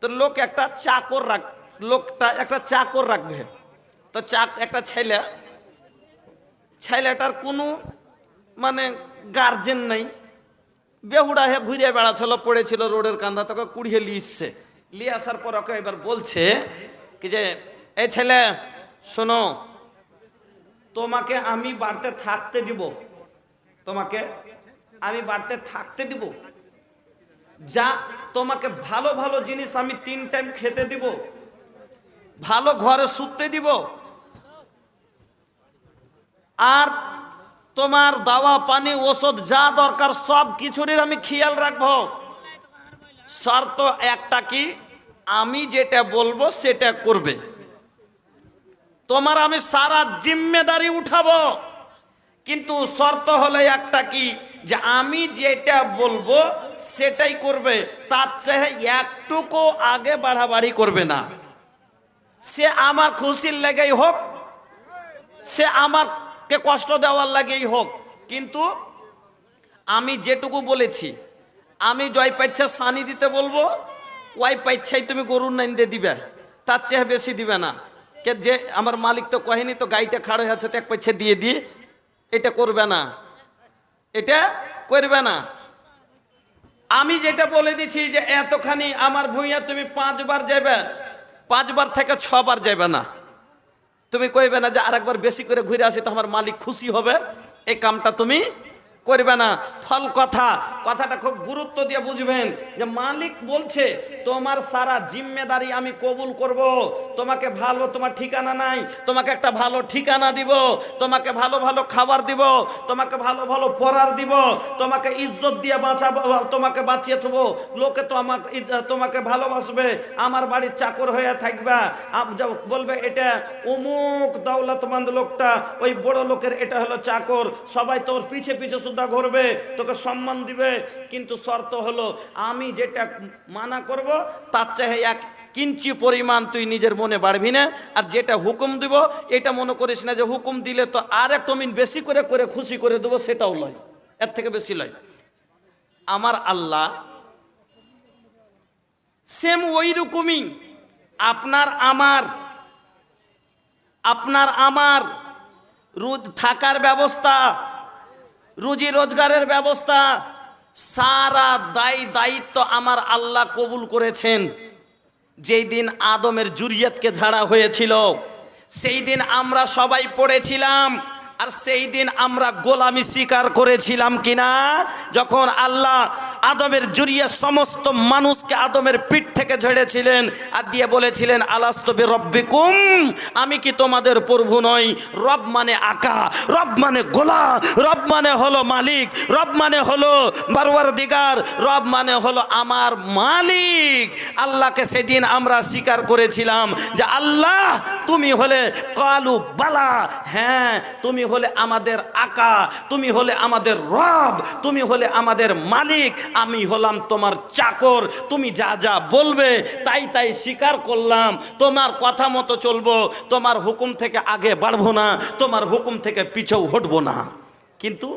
তো লোক একটা চাকর লোকটা একটা চাকর রাখবে। তো একটা ছেলেটার কোনো মানে গার্জেন নেই, বেহুড়া হয়ে ঘুরে বেড়াচ্ছিল, পড়েছিল রোডের কান্দা, তোকে কুড়িয়ে লিয়ে নিয়ে আসার পর ওকে এবার বলছে কি যে এই ছেলে শোনো, তোমাকে আমি বাড়িতে থাকতে দিব, তোমাকে আমি বাড়িতে থাকতে দিব, যা তোমাকে ভালো ভালো জিনিস আমি 3 টাইম খেতে দিব, ভালো ঘরে শুতে দিব, আর তোমার দাওয়া পানি ওষুধ যা দরকার সব কিছুরই আমি খেয়াল রাখবো। শর্ত একটা কি, আমি যেটা বলবো সেটা করবে, তোমার আমি সারা জিম্মেদারি উঠাবো। কিন্তু শর্ত হলো একটা কি, যে আমি যেটা বলবো সেটাই করবে, তার চেয়ে একটুকু আগে বাড়াবাড়ি করবে না। সে আমার খুশির লেগেই হোক, সে আমাকে কষ্ট দেওয়ার লাগেই হোক, কিন্তু আমি যেটুকু বলেছি, আমি জয় পাইছে সানি দিতে বলবো, ওই পাইছাই তুমি গরুর নাইন দিয়ে দিবে, তার চেয়ে বেশি দিবে না। কে যে আমার মালিক তো কহেনি তো গাইটা খাড়ো হয়ে আছে তো এক পাইছে দিয়ে দিয়ে, এটা করবে না, এটা করবে না। আমি যেটা বলে দিচ্ছি যে এতখানি আমার ভুঁইয়া তুমি 5 বার যাবে, 5 বার থেকে 6 বার যাবে না। তুমি কইবে না যে আরেকবার বেশি করে ঘুরে আসি তো আমার মালিক খুশি হবে, এই কামটা তুমি করবে না। ফল কথাটা খুব গুরুত্ব দিয়ে বুঝবেন, যে মালিক বলছে তোমার সারা জিম্মেদারি আমি কবুল করব, তোমাকে ভালো, তোমার ঠিকানা নাই, তোমাকে একটা ভালো ঠিকানা দিব, তোমাকে ভালো ভালো খাবার দিব, তোমাকে ভালো ভালো পড়ার দিব, তোমাকে ইজ্জত দিয়ে বাঁচাবো, তোমাকে বাঁচিয়ে থবো, লোকে তো তোমাকে ভালোবাসবে, আমার বাড়ির চাকর হয়ে থাকবা, বলবে এটা অমুক দৌলতমন্দ লোকটা, ওই বড় লোকের এটা হলো চাকর, সবাই তোর পিছে পিছে ঘুরবে, তোকে সম্মান দিবে। কিন্তু শর্ত হলো আমি যেটা মানা করব তার চেয়ে 1 কিঞ্চি পরিমাণ তুই নিজের মনে বাড়বি না, আর যেটা হুকুম দিব এটা মনে করিস না যে হুকুম দিলে তো আর 1 মিনিট বেশি করে খুশি করে দেবো, সেটাও লয়, এর থেকে বেশি লয়। আমার আল্লাহ সেম ওই রকমই আপনার আমার থাকার ব্যবস্থা, রুজি রোজগারের ব্যবস্থা, সারা দায়িত্ব আমার আল্লাহ কবুল করেছেন। যেই দিন আদমের জুরিয়াতকে ঝাড়া হয়েছিল সেই দিন আমরা সবাই পড়েছিলাম, আর সেই দিন আমরা গোলামি স্বীকার করেছিলাম কিনা? যখন আল্লাহ আদমের জুরিয়াত সমস্ত মানুষকে আদমের পিঠ থেকে ঝেড়েছিলেন আর দিয়ে বলেছিলেন আলাস্তু বিরব্বিকুম, আমি কি তোমাদের প্রভু নই? রব মানে আকা, রব মানে গোলা, রব মানে হলো মালিক, রব মানে হলো পরওয়ারদিগার, রব মানে হলো আমার মালিক। আল্লাহকে সেদিন আমরা স্বীকার করেছিলাম যে আল্লাহ তুমি হলে, কালু বালা, হ্যাঁ তুমি হলে আমাদের আকা, তুমি হলে আমাদের রব, তুমি হলে আমাদের মালিক, আমি হলাম তোমার চাকর, তুমি যা যা বলবে তাই তাই স্বীকার করলাম, তোমার কথা মতো চলবো, তোমার হুকুম থেকে আগে বাড়বো না, তোমার হুকুম থেকে পিছেও হটবো না। কিন্তু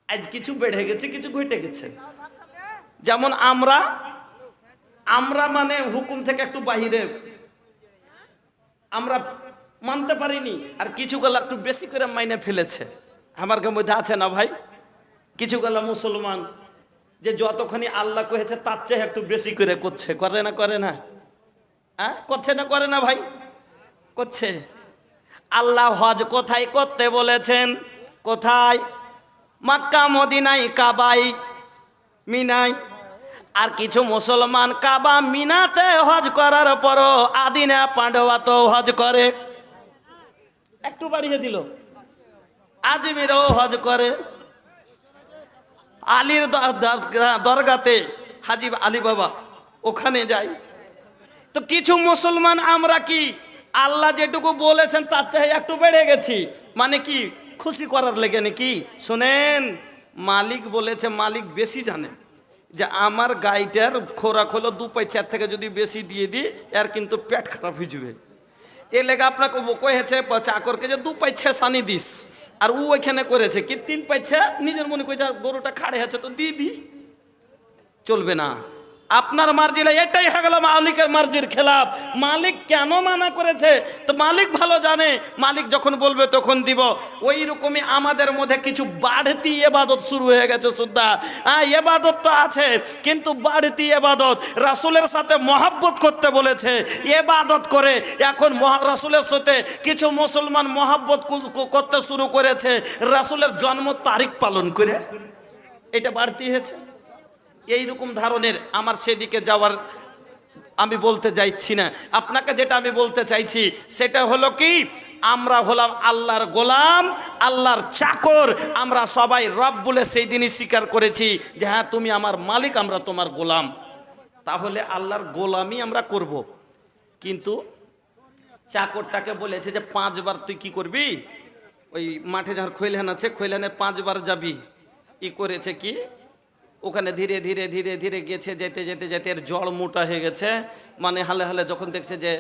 আজ কিছু বেড়ে গেছে, কিছু ঘটে গেছে। যেমন আমরা মানে হুকুম থেকে একটু বাহিরে আমরা মানতে পারিনি, আর কিছু গলা একটু বেশি করে মাইনে ফেলেছে। আমার মধ্যে আছে না ভাই কিছু গলা মুসলমান যে যতখানি আল্লাহ কহেছে তার চেয়ে একটু বেশি করে করছে, করে না করছে না, করে না ভাই, করছে। আল্লাহ হজ কোথায় করতে বলেছেন? কোথায়? মক্কা মদিনায়, কাবাই মিনাই। আর কিছু মুসলমান কাবা মিনাতে হজ করার পরও আদিনা পাণ্ডবাতেও হজ করে, একটু বাড়িয়ে দিল, আজমিরেও হজ করে, আলীর দরগাতে হাজি আলী বাবা ওখানে যাই। তো কিছু মুসলমান আমরা কি আল্লাহ যেটুকু বলেছেন তার চেয়ে একটু বেড়ে গেছি, মানে কি খুশি করার লেগে নাকি? শোনেন, মালিক বলেছে, মালিক বেশি জানে যে আমার গাইটার খোরাক হলো 2 পয়সা থেকে যদি বেশি দিয়ে দিই এর কিন্তু পেট খারাপ হয়ে যাবে। এ লেগে আপনাকে কয়েছে চাকরকে যে 2 পয়সা সানি দিস, আর ও ওইখানে করেছে কি 3 পয়সা নিজের মনে করে গরুটা খাড়ে আছে তো দিয়ে দি, চলবে না। আপনার মার্জি না, এটাই হয়ে গেল মালিকের মার্জির খেলাফ। মালিক কেন মানা করেছে? তো মালিক ভালো জানে, মালিক যখন বলবে তখন দিব। ওই রকমই আমাদের মধ্যে কিছু বাড়তি এবাদত শুরু হয়ে গেছে সুদ্ধা। এবাদত তো আছে, কিন্তু বাড়তি এবাদত। রাসূলের সাথে মহব্বত করতে বলেছে, এবাদত করে এখন রাসূলের সাথে কিছু মুসলমান মহব্বত করতে শুরু করেছে রাসূলের জন্ম তারিখ পালন করে। এটা বাড়তি হয়েছে। এইরকম ধরনের আমার সেদিকে যাওয়ার আমি বলতে চাইছি না। আপনাকে যেটা আমি বলতে চাইছি সেটা হলো কি, আমরা হলাম আল্লাহর গোলাম, আল্লাহর চাকর। আমরা সবাই রব বলে সেই দিনই স্বীকার করেছি যে হ্যাঁ তুমি আমার মালিক, আমরা তোমার গোলাম। তাহলে আল্লাহর গোলামি আমরা করব। কিন্তু চাকরটাকে বলেছে যে 5 বার তুই কি করবি, ওই মাঠে যার খৈলান আছে খৈলানে 5 বার যাবি। ই করেছে কি, ওখানে ধীরে ধীরে ধীরে ধীরে গেছে, যেতে যেতে যেতে এর জড় মোটা হয়ে গেছে। মানে হালে হালে যখন দেখছে যে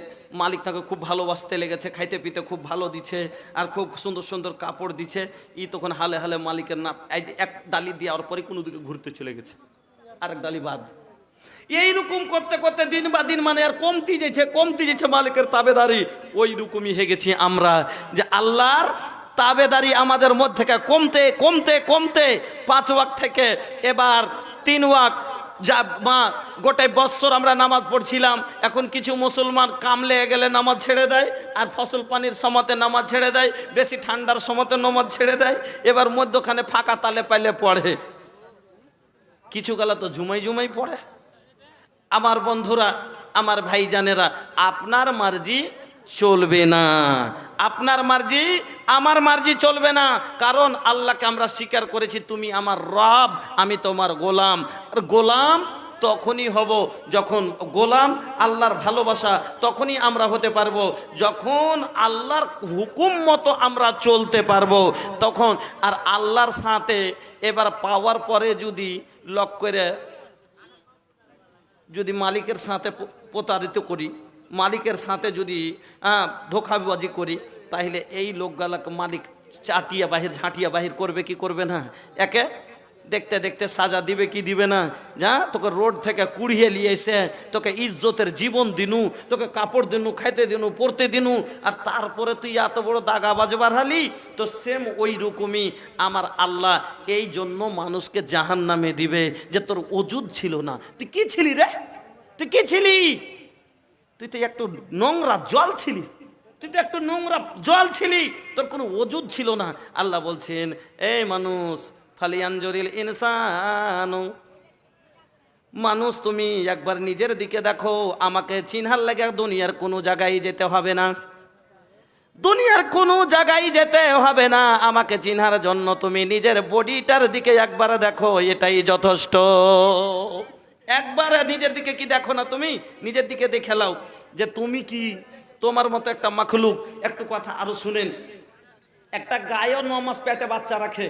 মালিক তাকে খুব ভালোবাসতে লেগেছে, খাইতে পিতে খুব ভালো দিচ্ছে আর খুব সুন্দর সুন্দর কাপড় দিচ্ছে, তখন হালে হালে মালিকের না এক ডালি দিয়ে আর পরে কোনো দিকে ঘুরতে চলে গেছে, আরেক ডালি বাদ। এইরকম করতে করতে দিন বা দিন মানে আর কমতি যেছে মালিকের তাবেদারি। ওই রকমই হয়ে গেছি আমরা, যে আল্লাহর তাবেদারি আমাদের মধ্যে থেকে কমতে কমতে কমতে 5 ওয়াক্ত থেকে এবার 3 ওয়াক্ত। যা মা গোটাই বৎসর আমরা নামাজ পড়ছিলাম, এখন কিছু মুসলমান কামলে গেলে নামাজ ছেড়ে দেয়, আর ফসল পানির সময়তে নামাজ ছেড়ে দেয়, বেশি ঠান্ডার সময়তে নামাজ ছেড়ে দেয়, এবার মধ্যখানে ফাঁকা তালে পাইলে পড়ে, কিছু গেলা তো ঝুমাই পড়ে। আমার বন্ধুরা, আমার ভাইজানেরা, আপনার মার্জি চলবে না, আপনার মার্জি আমার মার্জি চলবে না। কারণ আল্লাহকে আমরা স্বীকার করেছি তুমি আমার রব, আমি তোমার গোলাম। আর গোলাম তখনই হব যখন গোলাম আল্লাহর ভালোবাসা তখনই আমরা হতে পারবো যখন আল্লাহর হুকুম মতো আমরা চলতে পারবো তখন। আর আল্লাহর সাথে এবার পাওয়ার পরে যদি লক করে যদি মালিকের সাথে প্রতারিত করি, মালিকের সাথে যদি ধোঁকাবাজি করি, তাহলে এই লোকগুলাকে মালিক ঝাঁটিয়া বাহির করবে কি করবে না? একে দেখতে দেখতে সাজা দিবে কি দিবে না? যা তোকে রোড থেকে কুড়িয়ে নিয়ে এসে তোকে ইজ্জতের জীবন দিনু, তোকে কাপড় দিনু, খাইতে দিনু, পড়তে দিনু, আর তারপরে তুই এত বড় দাগাবাজ বাড়ালি। তো সেম ওই রকমই আমার আল্লাহ এই জন্য মানুষকে জাহান্নামে দিবে যে তোর ওজুদ ছিল না। তুই কি ছিলি রে? তুই কি ছিলি? তুই তো একটু নোংরা জল ছিলি, তুই তো একটু নোংরা জল ছিলি, তোর কোনো ওজুদ ছিল না। আল্লাহ বলছেন, এই মানুষ, ফালিয়ানজুরিল ইনসানু, মানুষ তুমি একবার নিজের দিকে দেখো। আমাকে চিনহার লাগে দুনিয়ার কোনো জায়গায় যেতে হবে না, দুনিয়ার কোনো জায়গায় যেতে হবে না। আমাকে চিনহার জন্য তুমি নিজের বডিটার দিকে একবার দেখো, এটাই যথেষ্ট। একবার নিজের দিকে কি দেখো না? তুমি নিজের দিকে দেখে লাও যে তুমি কি তোমার মতো একটা মাখলুক। একটু কথা আরো শুনেন, একটা গায়েও 9 মাস পেটে বাচ্চা রাখে,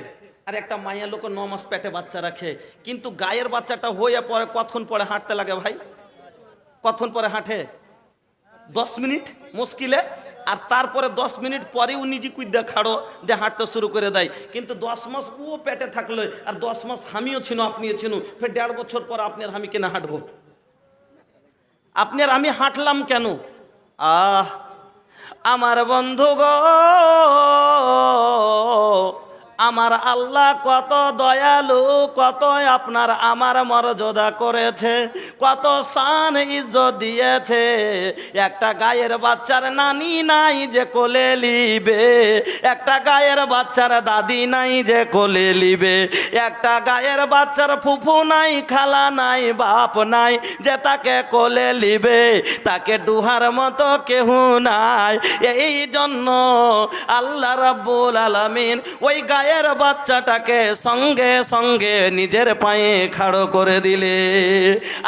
আর একটা মায়ের লোক 9 মাস পেটে বাচ্চা রাখে, কিন্তু গায়ের বাচ্চাটা হয়ে পরে কতক্ষণ পরে হাঁটতে লাগে ভাই? কতক্ষণ পরে হাঁটে? 10 মিনিট মুশকিলে। আর তারপরে 10 মিনিট পরেও নিজে কুইদা খাড়ো যে হাঁটতে শুরু করে দেয়। কিন্তু 10 মাস ও পেটে থাকলো, আর 10 মাস আমিও ছিল, আপনিও ছিল, ফের 1.5 বছর পর আপনার আমি কেনা হাঁটবো? আপনার আমি হাঁটলাম কেন? আমার বন্ধু গো, আমার আল্লাহ কত দয়ালু, কত আপনার আমার মর্যাদা করেছে, কত শান ইজ্জত দিয়েছে। একটা গায়ের বাচ্চার নানি নাই যে কোলে লিবে, একটা গায়ের বাচ্চার দাদি নাই যে কোলে লিবে, একটা গায়ের বাচ্চার ফুফু নাই, খালা নাই, বাপ নাই যে তাকে কোলে লিবে, তাকে ডুহার মতো কেহ নাই। এই জন্য আল্লাহ রাব্বুল আলামিন ওই গায়ের বাচ্চাটাকে সঙ্গে সঙ্গে নিজের পায়ে খাড়ো করে দিলে।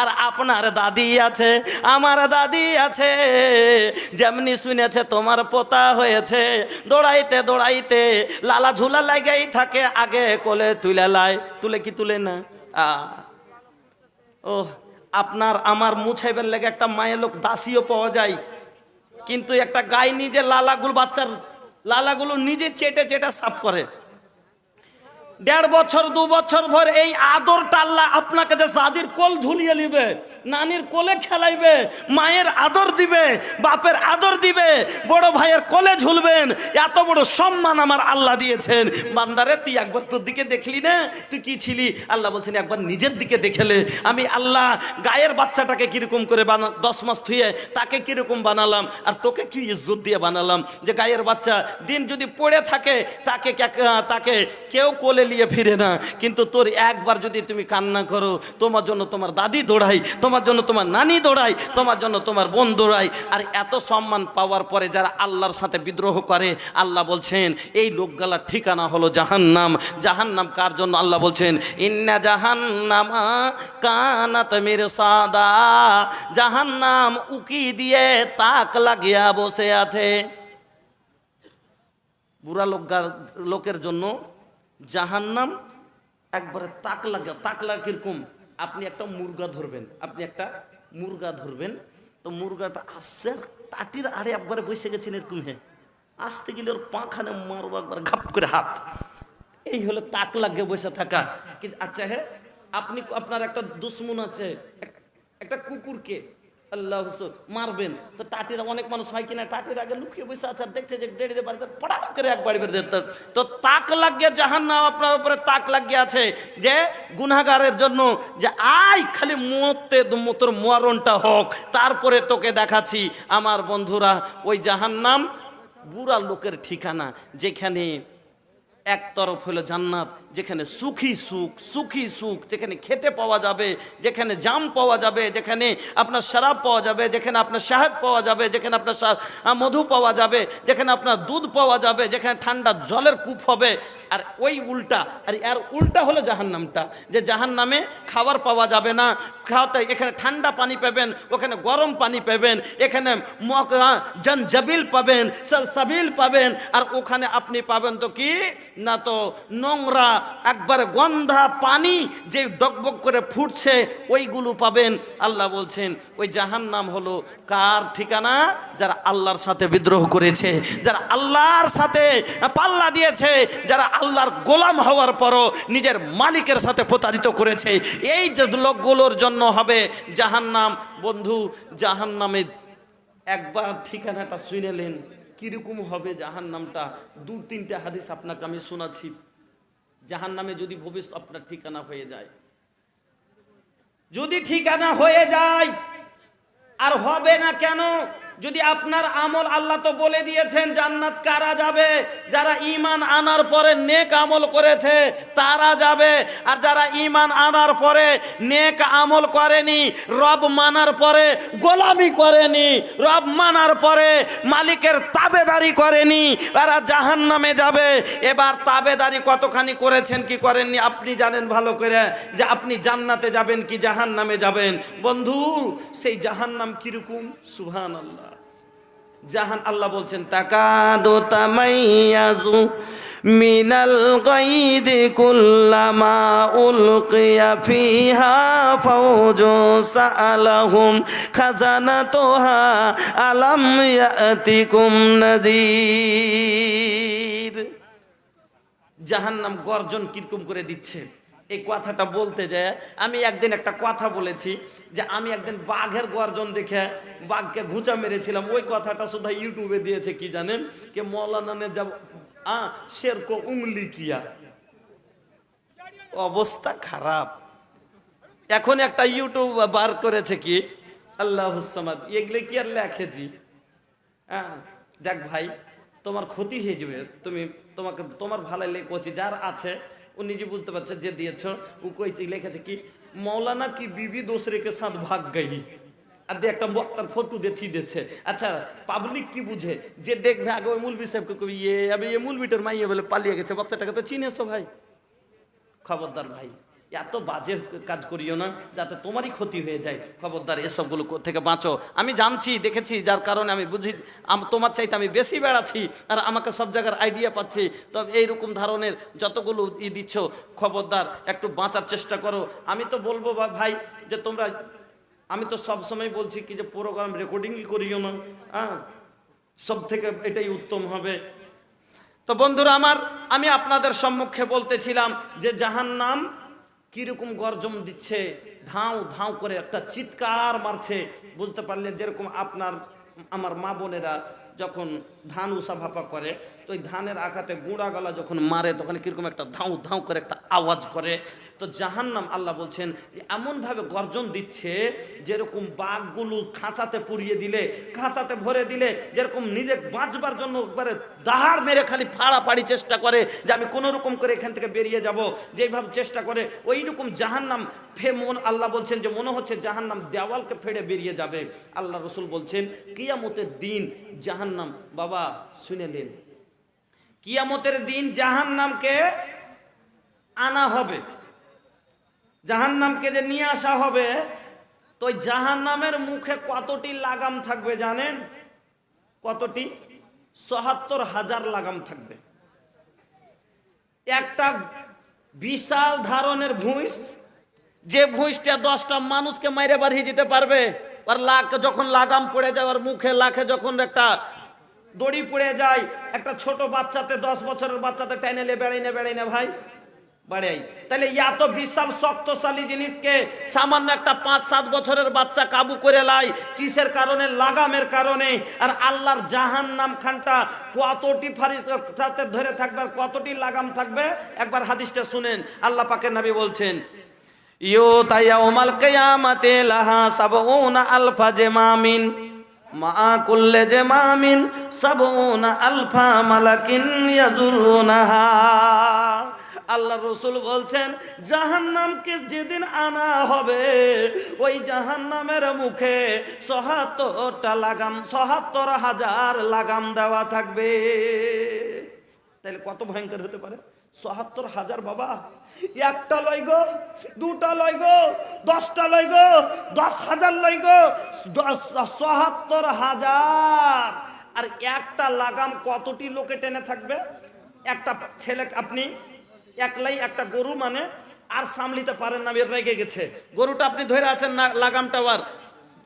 আর আপনার দাদি আছে, আমার দাদি আছে, যেমনি শুনেছে তোমার পোতা হয়েছে, দৌড়াইতে দৌড়াইতে লালা ঝুলা লাগাই থাকে, আগে কোলে তুলে লাই, তুলে কি তুলে না? ও আপনার আমার মুছাইবার লেগে একটা মায়ের লোক দাসীও পাওয়া যায়, কিন্তু একটা গাই নিজে লালাগুলো, বাচ্চার লালাগুলো নিজে চেটে চেটে সাফ করে। 1.5 বছর 2 বছর ভর এই আদরটা আল্লাহ আপনাকে যে দাদির কোল ঝুলিয়ে নিবে, নানির কোলে খেলাইবে, মায়ের আদর দিবে, বাপের আদর দিবে, বড় ভাইয়ের কোলে ঝুলবেন, এত বড় সম্মান আমার আল্লাহ দিয়েছেন। বান্দারে তুই একবার তোর দিকে দেখলি না, তুই কি ছিলি? আল্লাহ বলছেন একবার নিজের দিকে দেখলে আমি আল্লাহ গায়ের বাচ্চাটাকে কিরকম করে 10 মাস থুয়ে তাকে কিরকম বানালাম, আর তোকে কি ইজ্জত দিয়ে বানালাম যে গায়ের বাচ্চা দিন যদি পড়ে থাকে তাকে কেউ কোলে নিয়ে ফিরে না, কিন্তু তোর একবার যদি তুমি কান্না করো, তোমার জন্য তোমার দাদি দৌড়াই, তোমার জন্য তোমার নানি দৌড়াই, তোমার জন্য তোমার বোন দৌড়াই। আর এত সম্মান পাওয়ার পরে যারা আল্লাহর সাথে বিদ্রোহ করে, আল্লাহ বলছেন এই লোকগুলার ঠিকানা হলো জাহান্নাম। জাহান্নাম কার জন্য? আল্লাহ বলছেন ইন্না জাহান্নামা কানাত মিরসাদা, জাহান্নাম উকি দিয়ে তাক লাগিয়া বসে আছে। বুড়া লোকের জন্য জাহান্নাম একবারে তাক লাগে কিরকম? আপনি একটা মুরগা ধরবেন, তো মুরগাটা আসছে টাটির আড়ে একবারে বসে গেছেন এরকম, আসতে গেলে ওর পাখানে মারবো একবার ঘাপ করে হাত, এই হলো তাক লাগিয়ে বসে থাকা। কিন্তু আচ্ছা আপনার একটা দুশ্মন আছে, একটা কুকুরকে আল্লাহ মারবেন, তো টাটিরা অনেক মানুষ হয় কিনা টাটির আগে লুকিয়ে বসে আছে, আর দেখছে যে ডেড়িতে বাড়িতে পড়া করে এক বাড়ি বেরিয়ে যেত, তো তাক লাগিয়ে জাহান্নাম আপনার উপরে তাক লাগিয়ে আছে যে গুনাহগারের জন্য, যে আই খালি তোর মরণটা হোক, তারপরে তোকে দেখাচ্ছি। আমার বন্ধুরা, ওই জাহান্নাম বুড়া লোকের ঠিকানা, যেখানে এক তরফ হলো জান্নাত, যেখানে সুখী সুখ, যেখানে খেতে পাওয়া যাবে, যেখানে জাম পাওয়া যাবে, যেখানে আপনার শরাব পাওয়া যাবে, যেখানে আপনার শাহদ পাওয়া যাবে, যেখানে আপনার মধু পাওয়া যাবে, যেখানে আপনার দুধ পাওয়া যাবে, যেখানে ঠান্ডা জলের কূপ হবে। আর ওই উল্টা, আর এর উল্টা হলো জাহান্নামটা, যে জাহান্নামে খাবার পাওয়া যাবে না, খাওয়াতে এখানে ঠান্ডা পানি পাবেন, ওখানে গরম পানি পাবেন, এখানে জনজাবিল পাবেন, সালসাবিল পাবেন, আর ওখানে আপনি পাবেন তো কি না, তো নোংরা একবারে গন্ধা পানি যে ডকবক করে ফুটছে, ওইগুলো পাবেন। আল্লাহ বলছেন ওই জাহান্নাম হলো কার ঠিকানা? যারা আল্লাহর সাথে বিদ্রোহ করেছে, যারা আল্লাহর সাথে পাল্লা দিয়েছে, যারা আল্লাহর গোলাম হওয়ার পরও নিজের মালিকের সাথে প্রতারিত করেছে, এই লোকগুলোর জন্য হবে জাহান্নাম। বন্ধু, জাহান্নামে একবার ঠিকানাটা শুনেলেন কিরকম হবে জাহান্নামটা? 2-3টা হাদিস আপনাকে আমি শোনাচ্ছি। জাহান্নামে যদি ভবিষ্যৎ আপনার ঠিকানা হয়ে যায়, যদি ঠিকানা হয়ে যায়, আর হবে না কেন? যদি আপনার আমল, আল্লাহ তো বলে দিয়েছেন জান্নাত কারা যাবে? যারা ঈমান আনার পরে নেক আমল করেছে তারা যাবে। আর যারা ঈমান আনার পরে নেক আমল করেনি, রব মানার পরে গোলামি করেনি, রব মানার পরে মালিকের তাবেদারি করেনি, তারা জাহান্নামে যাবে। এবার তাবেদারি কতখানি করেছেন কি করেননি আপনি জানেন ভালো করে, যে আপনি জান্নাতে যাবেন কি জাহান্নামে যাবেন। বন্ধু, সেই জাহান্নাম কিরকম? সুবহানাল্লাহ। জাহান আল্লাহ বলছেন তাকাদু তামাইয়াজু মিনাল গায়দি কুল্লামা উলকিয়া ফিহা ফাওজু সাআলাহুম খাজানাতুহা আলাম ইয়াতিকুম নাযীর। জাহান্নাম গর্জন কিরকম করে দিচ্ছে। এই কথাটা বলতে যায় আমি একদিন একটা কথা বলেছি, যে আমি একদিন বাঘের গর্জন দেখে বাঘকে ঘুচা মেরেছিলাম। ওই কথাটা শুধু ইউটিউবে দিয়েছে কি জানেন, কে মৌলানা নে যাব শের কো উংলি কিয়া। অবস্থা খারাপ। এখন একটা ইউটিউব বার করেছে কি আল্লাহুস সামাদ, এগুলো কি আর লেখেছি? দেখ ভাই, তোমার ক্ষতি হয়ে যাবে, তোমার ভালো লেখছি, যার আছে ও নিজে বুঝতে পারছে, যে দিয়েছ ও কইছে লেখেছে কি মৌলানা কি বিবি दूसरे के साथ भाग गई, আর দিয়ে একটা বক্তার ফটো দেখিয়ে দিচ্ছে। আচ্ছা, পাবলিক কি বুঝে? যে দেখবে আগে ওই মৌলবি সাহেবকে কবি এ মৌলবিটার মাইয়ে বলে পালিয়ে গেছে, বক্তাটাকে তো চিনেছো ভাই। খবরদার ভাই, এত বাজে কাজ করিও না যাতে তোমারই ক্ষতি হয়ে যায়। খবরদার, এসবগুলো থেকে বাঁচো। আমি জানছি, দেখেছি, যার কারণে আমি বুঝি তোমার চাইতে আমি বেশি বেড়াচ্ছি, আর আমাকে সব জায়গার আইডিয়া পাচ্ছি। তবে এইরকম ধরনের যতগুলো দিচ্ছ, খবরদার একটু বাঁচার চেষ্টা করো। আমি তো বলবো ভাই যে তোমরা, আমি তো সব সময় বলছি কি যে প্রোগ্রাম রেকর্ডিংই করিও না, সব থেকে এটাই উত্তম হবে। তো বন্ধুরা আমার, আমি আপনাদের সম্মুখে বলতেছিলাম যে জাহান্নাম কিরকম গর্জন দিচ্ছে, ধাও ধাও করে একটা চিৎকার মারছে। বুঝতে পারলেন? যেরকম আপনার আমার মা বোনেরা যখন ধান উষা ভাপা করে, তো ওই ধানের আঘাতে গুঁড়া গলা যখন মারে তখন কিরকম একটা ধাউ ধাউ করে একটা আওয়াজ করে। তো জাহান্নাম আল্লাহ বলছেন এমনভাবে গর্জন দিচ্ছে যেরকম বাঘগুলো খাঁচাতে পুড়িয়ে দিলে, খাঁচাতে ভরে দিলে যেরকম নিজে বাঁচবার জন্য একবারে দাহাড় মেরে খালি ফাড়াফাড়ি চেষ্টা করে যে আমি কোনো রকম করে এখান থেকে বেরিয়ে যাব, যেইভাবে চেষ্টা করে ওই রকম জাহান্নাম আল্লাহ বলছেন যে মনে হচ্ছে জাহান্নাম দেওয়ালকে ফেড়ে বেরিয়ে যাবে। আল্লাহ রসুল বলছেন কিয়ামতের দিন জাহান্নাম, বাবা শুনেলেন, কিয়ামতের দিন জাহান্নামকে আনা হবে, জাহান্নামকে যে নিয়ে আসা হবে, তো জাহান্নামের মুখে কতটি লাগাম থাকবে জানেন? কতটি? ৭৪,০০০ লাগাম থাকবে। একটা বিশাল ধারণের ভুঁইশ, যে ভুঁইশটা 10টা মানুষকে মাইরে বাড়িয়ে দিতে পারবে। আর যখন লাগাম পড়ে যায় ওর মুখে, লাখে যখন একটা দড়ি পড়ে যায়, একটা ছোট বাচ্চাতে 10 বছরের বাচ্চাতে টেনেলে বেড়াই না ভাই, বাড়াই। তাহলে এত বিশাল শক্তশালী জিনিসকে সামান্য একটা 5-7 বছরের বাচ্চা কাবু করে লাই, কিসের কারণে? লাগামের কারণে। আর আল্লাহর জাহান্নাম খানটা কতটি ফারিস্তাতে ধরে থাকবে আর কতটি লাগাম থাকবে, একবার হাদিসটা শুনেন। আল্লাহ পাকের নবী বলছেন ইউতা ইয়াউমাল কিয়ামাতি লাহা সাবউনা আলফা জামামিন মা কুল্লি জামামিন সাবউনা আলফা মালাকিন ইয়াজুরুনাহা। আল্লাহ রসুল বলছেন জাহান্নামকে যেদিন আনা হবে, ওই জাহান্নামের মুখে ৭৪টা লাগাম, ৭৪,০০০ লাগাম দেওয়া থাকবে। তাহলে কত ভয়ঙ্কর হতে পারে? ৭৪,০০০ বাবা, একটা লই গো, দুটা লই গো, 10টা লই গো, 10,০০০ লই গো, ৭৪,০০০। আর একটা লাগাম কতটি লোকে টেনে থাকবে? একটা ছেলে, আপনি একলাই একটা গরু মানে আর সামলিতে পারেন না, রেগে গেছে, গরুটা আপনি ধরে আছেন না, লাগামটা আর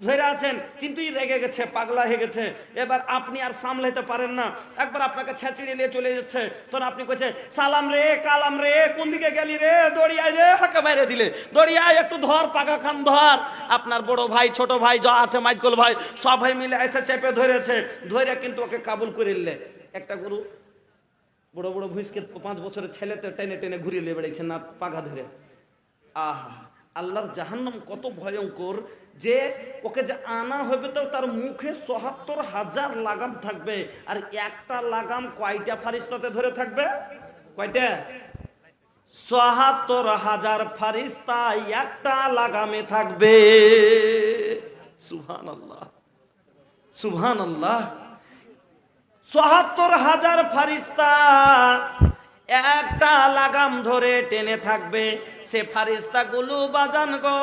ধরে আছেন, কিন্তু রেগে গেছে, পাগলা হয়ে গেছে, এবার আপনি আর সামলাইতে পারেন না, একবার আপনাকে ছেঁচড়ে নিয়ে চলে যাচ্ছে, তখন আপনি কইছে সালাম রে কালাম রে, কোন দিকে গেলি রে, দড়িয়ায় রে, হাঁকে বাইরে দিলে, দড়িয়ায় একটু ধর, পাকা খান ধর। আপনার বড় ভাই ছোট ভাই যা আছে মাইকল ভাই সব ভাই মিলে এসে চেপে ধরেছে, ধরে কিন্তু ওকে কাবুল করে নিলে। একটা গরু বড় বড় ভুঁইসকে 5 বছরের ছেলেতে টেনে টেনে ঘুরিয়ে নিয়ে বেড়াইছে না পাগা ধরে। আহা, আল্লাহর জাহান্নাম কত ভয়ঙ্কর যে ওকে যে আনা হবে তো তার মুখে ৭৪,০০০ লাগাম থাকবে। আর একটা লাগাম কয়টা ফারিস্তাতে ধরে থাকবে? কয়টা? ৭৪,০০০ ফারিস্তা একটা লাগামে থাকবে। সুবহানাল্লাহ, সুবহানাল্লাহ। ৭৪,০০০ ফারিস্তা একটা লাগাম ধরে টেনে থাকবে। সে ফারিস্তাগুলো বাজান গো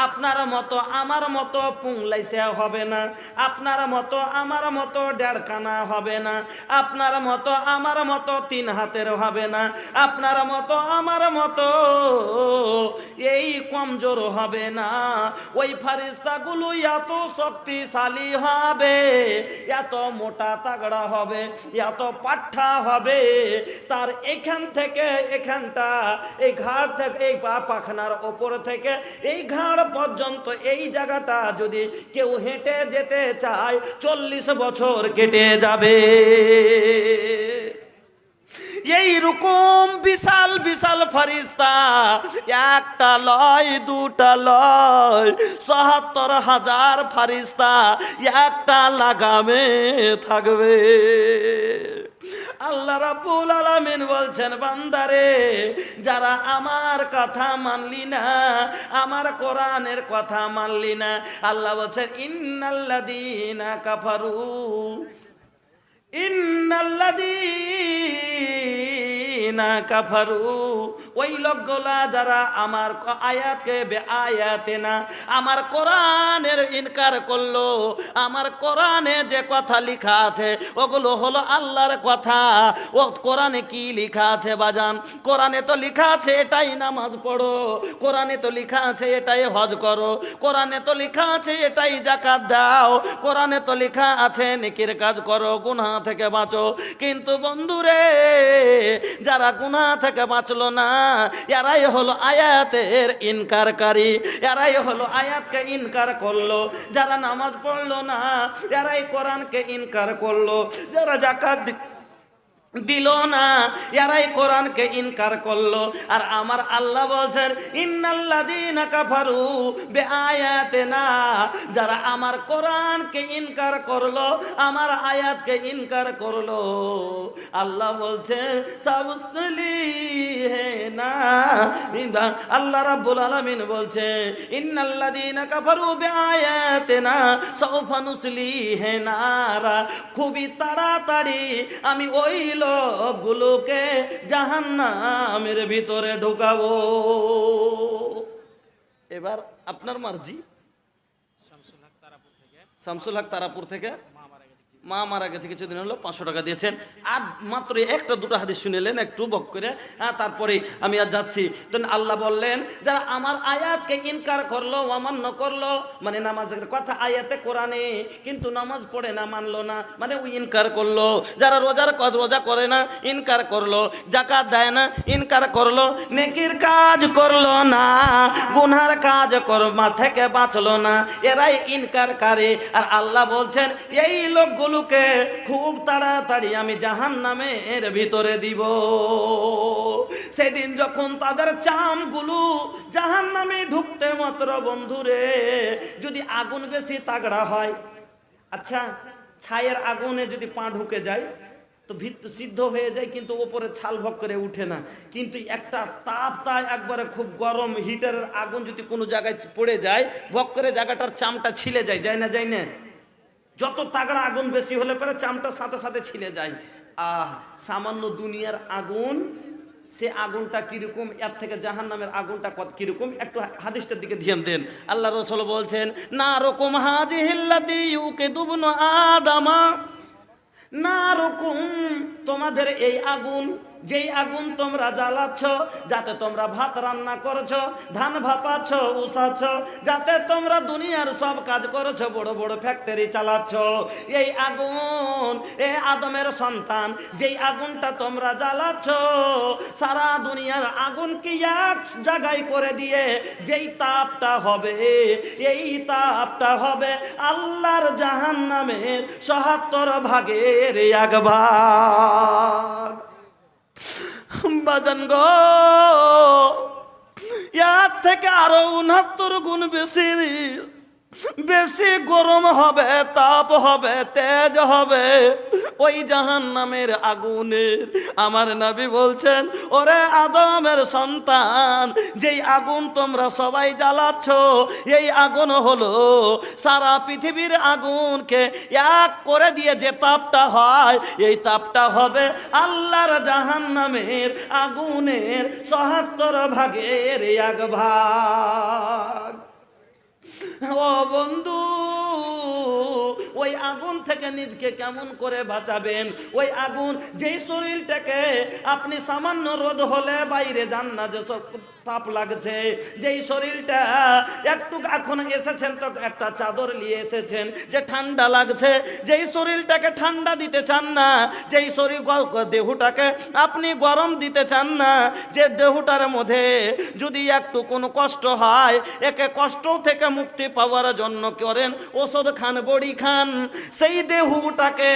আপনার মতো আমার মতো পুংলাইছে হবে না, আপনার মতো আমার মতো 1.5 কানা হবে না, আপনার মতো আমার মতো 3 হাতের হবে না, আপনার মতো আমার মতো এই কমজোর হবে না। ওই ফারিস্তাগুলো এত শক্তিশালী হবে, এত মোটা তাগড়া হবে, এত পাঠা হবে, তার এখান থেকে এখানটা, এই ঘাড় থেকে এই পা পাখনার ওপর থেকে এই ঘাড় পর্যন্ত এই জায়গাটা যদি কেউ হেঁটে যেতে চায় 40 বছর কেটে যাবে। এই রকম বিশাল বিশাল ফারিস্তা, একটা লয় দুটা লয়, ৭৪,০০০ ফারিস্তা একটা লাগামে থাকবে। আল্লাহ রাব্বুল আলামিন বলছেন বান্দারে, যারা আমার কথা মানলি না, আমার কোরআনের কথা মানলি না, আল্লাহ বলছেন ইন্নাল্লাযীনা কাফারু, ইন্নাল্লাযীনা আল্লাযীনা কাফারু, ওই লোকগুলা যারা আমার আয়াতকে বেআয়াতিনা, আমার কোরআনের ইনকার করলো। আমার কোরআনে যে কথা লেখা আছে ওগুলো হলো আল্লাহর কথা। ও কোরআনে কি লেখা আছে বাজান? কোরআনে তো লেখা আছে এটাই নামাজ পড়ো, কোরআনে তো লেখা আছে এটাই হজ করো, কোরআনে তো লেখা আছে এটাই যাকাত দাও, কোরআনে তো লেখা আছে নেকির কাজ করো, গুনাহ থেকে বাঁচো। কিন্তু বন্ধুরে, যারা গুনাহ থেকে বাঁচলো না, এরাই হলো আয়াতের ইনকারকারী, এরাই হলো আয়াতকে ইনকার করলো। যারা নামাজ পড়লো না, এরাই কোরআনকে ইনকার করলো। যারা যাকাত দিল না, এরাই কোরআনকে ইনকার করলো। আর আমার আল্লাহ বলছেন ইন্নাল্লাযীনা কাফারু বিআয়াতিনা, যারা আমার কোরআনকে ইনকার করলো, আমার আয়াতকে ইনকার করলো, আল্লাহ বলছেন সাউসলিহিনা, আল্লাহ রাব্বুল আলামিন বলছে ইন্নাল্লাযীনা কাফারু বিআয়াতিনা সাউফা নুসলিহিনা, খুবই তাড়াতাড়ি আমি ওই লোকগুলোকে জাহান্নামের ভিতরে ঢুকাবো। এবার আপনার মার্জি। শামসুল হক তারাপুর থেকে মা মারা গেছে কিছুদিন হলো, 500 টাকা দিয়েছেন। আর মাত্র একটা দুটো হাদিস শুনেলেন একটু বক করে, তারপরে আমি আর যাচ্ছি। তো আল্লাহ বললেন যারা আমার আয়াতকে ইনকার করলো, অমান্য করলো, মানে নামাজের কথা আয়াতে কোরআনে, কিন্তু নামাজ পড়ে না, মানলো না, মানে ওই ইনকার করলো। যারা রোজা করে না, ইনকার করলো। যাকাত দেয় না, ইনকার করলো। নেকির কাজ করলো না, গুনার কাজ কর্মা থেকে বাঁচলো না, এরাই ইনকারকারী। আর আল্লাহ বলছেন এই লোকগুলো খুব তাড়াতাড়ি আমি জাহান্নামের ভিতরে দিব। সেদিন যখন তাদের চামগুলো জাহান্নামে ঢুকতে মাত্র বন্ধুরে, যদি আগুন বেশি তাগড়া হয়, আচ্ছা ছায়ের আগুনে যদি পা ঢুকে যায় তো ভিতর সিদ্ধ হয়ে যায়, কিন্তু ওপরে ছাল ভক করে উঠে না। কিন্তু একটা তাপ একবারে খুব গরম হিটারের আগুন যদি কোনো জায়গায় পড়ে যায়, ভক করে জায়গাটার চামটা ছিলে যায়, যায় না? যায় না? যত তাগড়া আগুন বেশি হলে পরে চামটার সাথে সাথে ছিলে যায়। সামান্য দুনিয়ার আগুন, সে আগুনটা কিরকম, এর থেকে জাহান্নামের আগুনটা কত কিরকম, একটু হাদিসটার দিকে ধ্যান দেন। আল্লাহ রাসূল বলছেন না রকম হাযিহিল্লাতী ইউকিদুবনু আদামা, না রকম তোমাদের এই আগুন, যেই আগুন তোমরা জ্বালাচ্ছ, যাতে তোমরা ভাত রান্না করছো, ধান ভাপাচ্ছ, উসাচ্ছ, যাতে তোমরা দুনিয়ার সব কাজ করছো, বড় বড় ফ্যাক্টরি চালাচ্ছ, এই আগুন, এ আদমের সন্তান, যেই আগুনটা তোমরা জ্বালাচ্ছ, সারা দুনিয়ার আগুন কি এক জায়গায় করে দিয়ে যেই তাপটা হবে, এই তাপটা হবে আল্লাহর জাহান্নামের ৭৭ ভাগের ১ ভাগ। বাজান গো, এর থেকে আরো ৬৯ গুণ বেশি বেশি গরম হবে, তাপ হবে, তেজ হবে ওই জাহান্নামের আগুনের। আমার নবী বলছেন ওরে আদমের সন্তান, যেই আগুন তোমরা সবাই জ্বালাচ্ছ, এই আগুন হলো সারা পৃথিবীর আগুনকে এক করে দিয়ে যে তাপটা হয়, এই তাপটা হবে আল্লাহর জাহান্নামের আগুনের ৭৭ ভাগের ১ ভাগ। ও বন্ধু, ওই আগুন থেকে নিজকে কেমন করে বাঁচাবেন? ওই আগুন, যেই শরীরটাকে আপনি সামান্য রোদ হলে বাইরে যান না, যে তাপ লাগছে, যেই শরীরটা একটু এখন এসেছেন তো একটা চাদর নিয়ে এসেছেন যে ঠান্ডা লাগছে, যেই শরীরটাকে ঠান্ডা দিতে চান না, যেই শরীর দেহটাকে আপনি গরম দিতে চান না, যে দেহটার মধ্যে যদি একটু কোনো কষ্ট হয়, একে কষ্ট থেকে মুক্তি পাওয়ার জন্য করেন ওষুধ খান, বড়ি খান, সেই দেহটাকে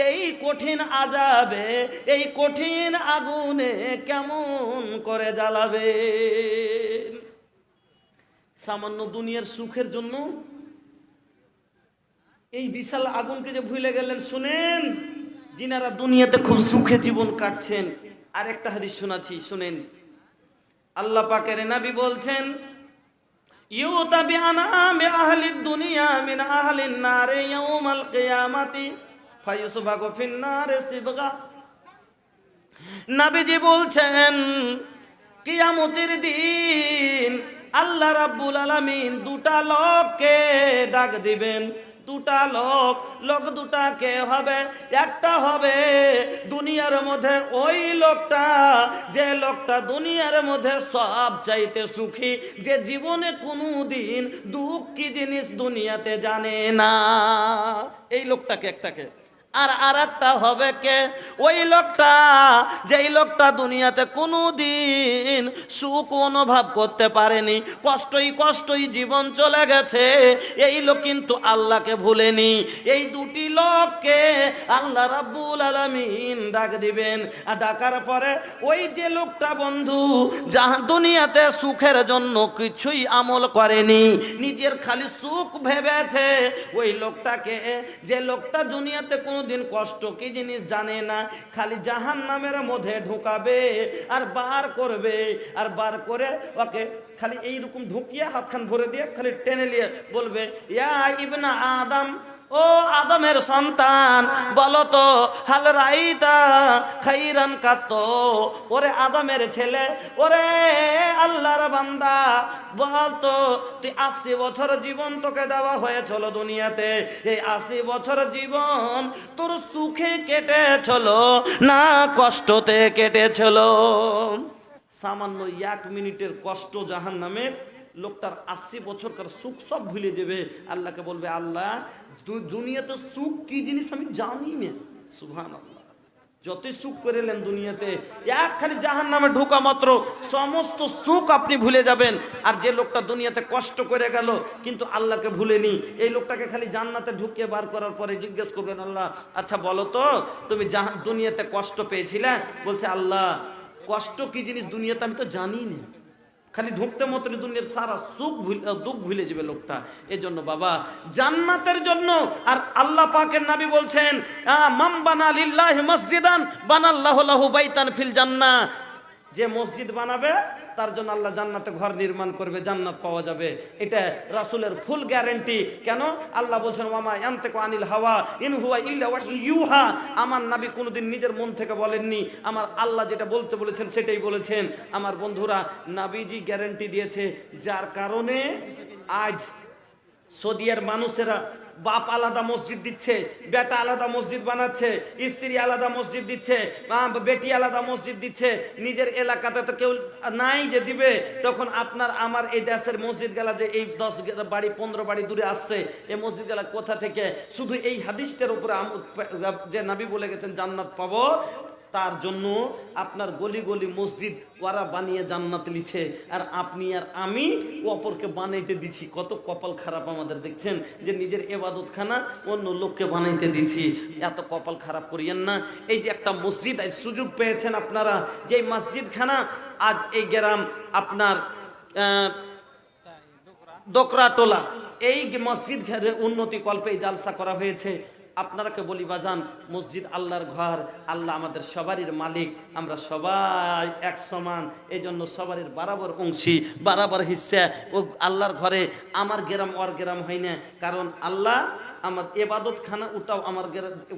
এই কঠিন আযাবে, এই কঠিন আগুনে কেমন করে জ্বালাবে? সামান্য দুনিয়ার সুখের জন্য এই বিশাল আগুনকে যে ভুলে গেলেন। শুনেন, যিনারা দুনিয়াতে খুব সুখে জীবন কাটছেন, আরেকটা হাদিস শোনাচ্ছি, শুনেন। আল্লাহ পাকের নবী বলছেন ইউতা বিআনামি আহলিদ দুনিয়া মিন আহলিন নারে ইয়াউমাল কিয়ামাতি ফায়ুসবাগু ফিন নারে সিবগা। নবীজি বলছেন কিয়ামতের দিন আল্লাহ রাব্বুল আলামিন দুটা লোককে ডাক দিবেন। দুটা লোক দুটা কে হবে? একটা হবে দুনিয়ার মধ্যে ওই লোকটা, যে লোকটা দুনিয়ার মধ্যে সব চাইতে সুখী, যে জীবনে কোনো দিন দুঃখ কি জিনিস দুনিয়াতে জানে না, এই লোকটাকে একটাকে। আর একটা হবে কে? ওই লোকটা, যেই লোকটা দুনিয়াতে কোনো দিন সুখ অনুভব করতে পারেনি, কষ্টই জীবন চলে গেছে, এই লোক কিন্তু আল্লাহকে ভুলেনি। এই দুটি লোককে আল্লাহ রাব্বুল আলামিন ডাক দিবেন। আর ডাকার পরে ওই যে লোকটা বন্ধু যাহা দুনিয়াতে সুখের জন্য কিছুই আমল করেনি, নিজের খালি সুখ ভেবেছে, ওই লোকটাকে, যে লোকটা দুনিয়াতে কোনো দিন কষ্ট কি জিনিস জানে না, খালি জাহান্নামের মধ্যে ঢুকাবে আর বার করবে, আর বার করে ওকে খালি এইরকম ঢুকিয়ে হাতখান ভরে দিয়ে খালি টেনে নিয়ে বলবে, ইয়া ইবনা আদম, ও আদমের সন্তান, বলো তো হাল রাইতা খাইরান কাত, ওরে আদমের ছেলে, ওরে আল্লাহর বান্দা, বলতো তুই 80 বছর জীবন তোকে দেওয়া হয়েছিল দুনিয়াতে, এই 80 বছর জীবন তোর সুখে কেটেছিল না কষ্টতে কেটেছিল? সামান্য 1 মিনিটের কষ্ট জাহান্নামের, লোকটার 80 বছরকার সুখ সব ভুলে যাবে। আল্লাহকে বলবে, আল্লাহ দুনিয়াতে সুখ কি জিনিস আমি জানি না। সুবহানাল্লাহ, যতই সুখ করেলেন দুনিয়াতে, এক খালি জাহান্নামে ঢোকা মাত্র সমস্ত সুখ আপনি ভুলে যাবেন। আর যে লোকটা দুনিয়াতে কষ্ট করে গেল কিন্তু আল্লাহকে ভুলেনি, এই লোকটাকে খালি জান্নাতে ঢুকিয়ে বার করার পরে জিজ্ঞেস করবেন, আল্লাহ আচ্ছা বলো তো তুমি দুনিয়াতে কষ্ট পেয়েছিলে? বলছে, আল্লাহ কষ্ট কি জিনিস দুনিয়াতে আমি তো জানি না। খালি ঢুকতে মতো দুনিয়ার সারা সুখ দুঃখ ভুলে যাবে লোকটা। এজন্য বাবা জান্নাতের জন্য, আর আল্লাহ পাকের নবী বলছেন, মান বানা লিল্লাহি মসজিদান বানাল্লাহু লাহু বাইতান ফিল জান্নাহ, যে মসজিদ বানাবে তার জন্য আল্লাহ জান্নাতে ঘর নির্মাণ করবে, জান্নাত পাওয়া যাবে। এটা রাসূলের ফুল গ্যারান্টি। কেন? আল্লাহ বলছেন, ওয়ামা ইয়ানতিকু আনিল হাওয়া ইন হুয়া ইল্লা ওয়াহয়ু ইউহা, আমার নবী কোনোদিন নিজের মন থেকে বলেননি, আমার আল্লাহ যেটা বলতে বলেছেন সেটাই বলেছেন। আমার বন্ধুরা, নবীজি গ্যারান্টি দিয়েছে, যার কারণে আজ সৌদিয়ার মানুষেরা বাপ আলাদা মসজিদ দিচ্ছে, বেটা আলাদা মসজিদ বানাচ্ছে, স্ত্রী আলাদা মসজিদ দিচ্ছে, বেটি আলাদা মসজিদ দিচ্ছে। নিজের এলাকাতে তো কেউ নাই যে দিবে, তখন আপনার আমার এই দেশের মসজিদ গেলা যে এই 10 বাড়ি 15 বাড়ি দূরে আসছে, এই মসজিদ গেলা কোথা থেকে? শুধু এই হাদিসটার উপরে যে নবী বলে গেছেন জান্নাত পাবো, তার জন্য আপনার গলি গলি মসজিদ ওরা বানিয়ে জান্নাত লিছে, আর আপনি আর আমি অপরকে বানাইতে দিছি। কত কপাল খারাপ আমাদের, দেখছেন যে নিজের ইবাদতখানা অন্য লোককে বানাইতে দিছি। এত কপাল খারাপ করিয়েন না। এই যে একটা মসজিদ আজ সুযোগ পেয়েছেন আপনারা, যে মসজিদখানা আজ এই গ্রাম আপনার দোকরাটোলা, এই মসজিদ ঘরে উন্নতি কল্পে জালসা করা হয়েছে। আপনারাকে বলি বাজান, মসজিদ আল্লাহর ঘর, আল্লাহ আমাদের সবারই মালিক, আমরা সবাই এক সমান, এই জন্য সবারই বরাবর অংশী, বরাবর হিস্সা। ও আল্লাহর ঘরে আমার গ্রাম ওর গ্রাম হয় না, কারণ আল্লাহ আমার এবাদত খানা ওটাও আমার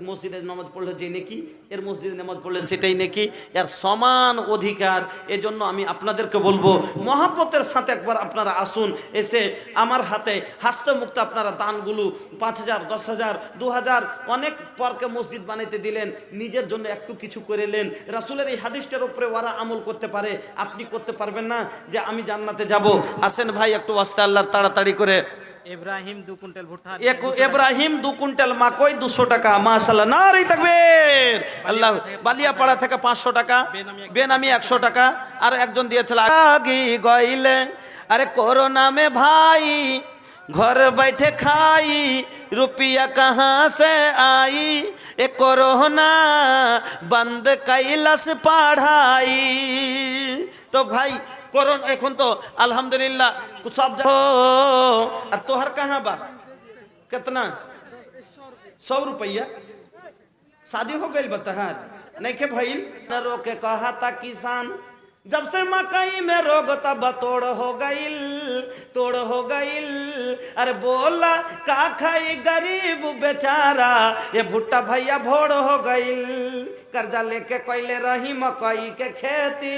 মসজিদের নামাজ পড়লে যে নাকি, এর মসজিদে নামাজ পড়লে সেটাই নাকি, এর সমান অধিকার। এজন্য আমি আপনাদেরকে বলবো, মহাব্বতের সাথে একবার আপনারা আসুন, এসে আমার হাতে হাসতে মুক্ত আপনারা দানগুলো 5000, 10,000, 2000 অনেক পরকে মসজিদ বানাইতে দিলেন, নিজের জন্য একটু কিছু করেলেন। রাসূলের এই হাদিসটার উপরে ওরা আমল করতে পারে, আপনি করতে পারবেন না? যে আমি জান্নাতে যাব, আসেন ভাই একটু ওয়াস্তে আল্লাহর তাড়াতাড়ি করে। ইব্রাহিম 2 কুইন্টাল ভুট্টা, ইব্রাহিম 2 কুইন্টাল মাকই 200 টাকা, মাশাআল্লাহ, নারে তাকবীর। আল্লাহ, বালিয়াপাড়া থেকে 500 টাকা, বেনামি 100 টাকা, আর একজন দিয়েছিল আগি গইলে। আরে कोरोना में भाई घर बैठे खाई, रुपया कहाँ से आई, ए कोरोना बंद कैलस पढ़ाई। तो भाई कोरोना এখন তো আলহামদুলিল্লাহ সব আর तोहर कहाँ बा कितना 100 रुपया शादी हो गई बता नहीं के भाई रोके कहा था किसान जब से मकई में रोग तब तोड़ हो गईल। अरे बोला का खाई गरीब बेचारा, ये भुट्टा भैया भोर हो गईल। कर्जा लेके कोयले रही मकई के खेती,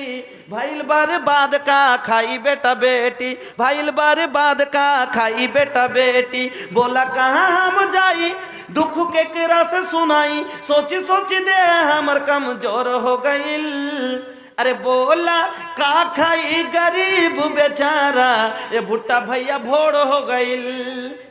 भइल बर्बाद का खाई बेटा बेटी, भइल बर्बाद का खाई बेटा बेटी। बोला कहाँ हम जाई दुख के केरा से सुनाई, सोची सोची दे हमर कमजोर हो गईल। अरे बोला का खाई गरीब बेचारा, ये भुट्टा भैया भोर हो गईल।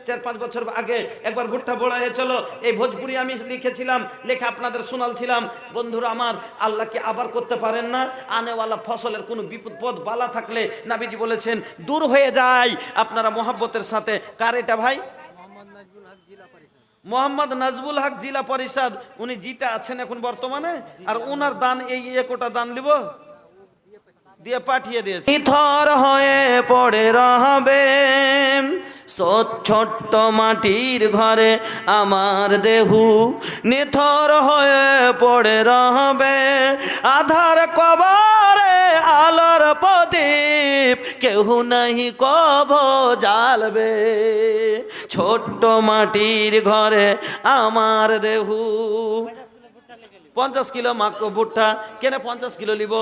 4-5 বছর আগে একবার ভুট্টা বড় হয়ে চলো, এই ভোজপুরি আমি লিখেছিলাম, লেখা আপনাদের শোনালছিলাম। বন্ধুরা আমার, আল্লাহ কি আবার করতে পারেন না? আনেওয়ালা ফসলের কোনো বিপদ বালা থাকলে নাবিজি বলেছেন দূর হয়ে যায় আপনারা মোহাব্বতের সাথে। কার এটা ভাই? মোহাম্মদ নাজবুল হক জেলা পরিষদ, উনি জিতে আছেন এখন বর্তমানে। আর ওনার দান এই একটা দান লিব দিয়ে পাঠিয়ে দিয়েছে। নিথর হয়ে পড়ে রহবে ছোট্ট মাটির ঘরে আমার দেহু, নিথর হয়ে পড়ে রহবে আধার কবরে আলোর প্রদীপ, কেউ নাহি কব জ্বালবে। ছোট্ট মাটির ঘরে আমার দেহু। 50 কিলো মাক ভুট্টা কেন 50 কিলো লিব?